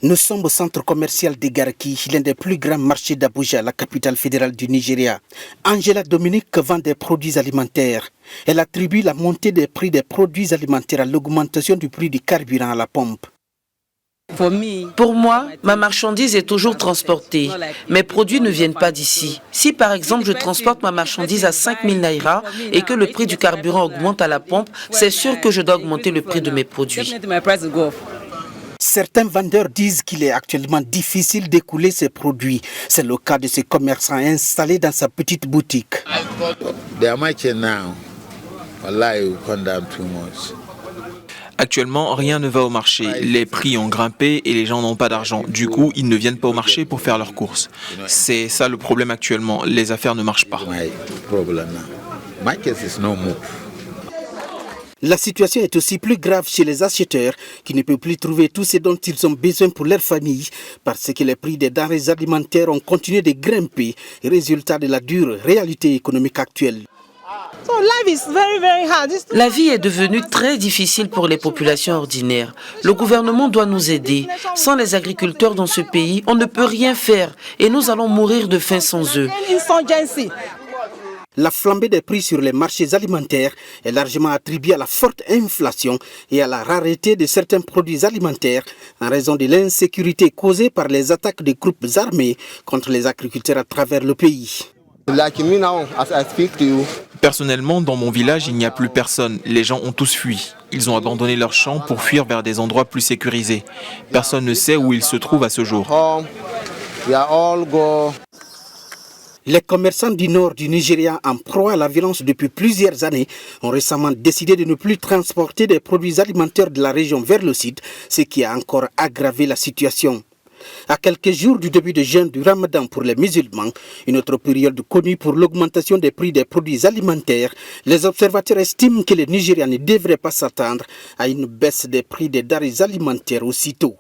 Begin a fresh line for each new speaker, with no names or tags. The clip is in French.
Nous sommes au centre commercial de Garki, l'un des plus grands marchés d'Abuja, la capitale fédérale du Nigeria. Angela Dominique vend des produits alimentaires. Elle attribue la montée des prix des produits alimentaires à l'augmentation du prix du carburant à la pompe.
Pour moi, ma marchandise est toujours transportée. Mes produits ne viennent pas d'ici. Si par exemple je transporte ma marchandise à 5 000 naira et que le prix du carburant augmente à la pompe, c'est sûr que je dois augmenter le prix de mes produits.
Certains vendeurs disent qu'il est actuellement difficile d'écouler ces produits. C'est le cas de ce commerçant installé dans sa petite boutique.
Actuellement, rien ne va au marché. Les prix ont grimpé et les gens n'ont pas d'argent. Du coup, ils ne viennent pas au marché pour faire leurs courses. C'est ça le problème actuellement. Les affaires ne marchent pas.
La situation est aussi plus grave chez les acheteurs qui ne peuvent plus trouver tout ce dont ils ont besoin pour leur famille parce que les prix des denrées alimentaires ont continué de grimper, résultat de la dure réalité économique actuelle.
La vie est devenue très difficile pour les populations ordinaires. Le gouvernement doit nous aider. Sans les agriculteurs dans ce pays, on ne peut rien faire et nous allons mourir de faim sans eux.
La flambée des prix sur les marchés alimentaires est largement attribuée à la forte inflation et à la rareté de certains produits alimentaires en raison de l'insécurité causée par les attaques des groupes armés contre les agriculteurs à travers le pays.
Personnellement, dans mon village, il n'y a plus personne. Les gens ont tous fui. Ils ont abandonné leurs champs pour fuir vers des endroits plus sécurisés. Personne ne sait où ils se trouvent à ce jour.
Les commerçants du nord du Nigeria, en proie à la violence depuis plusieurs années, ont récemment décidé de ne plus transporter des produits alimentaires de la région vers le sud, ce qui a encore aggravé la situation. À quelques jours du début de jeûne du Ramadan pour les musulmans, une autre période connue pour l'augmentation des prix des produits alimentaires, les observateurs estiment que les Nigérians ne devraient pas s'attendre à une baisse des prix des denrées alimentaires aussitôt.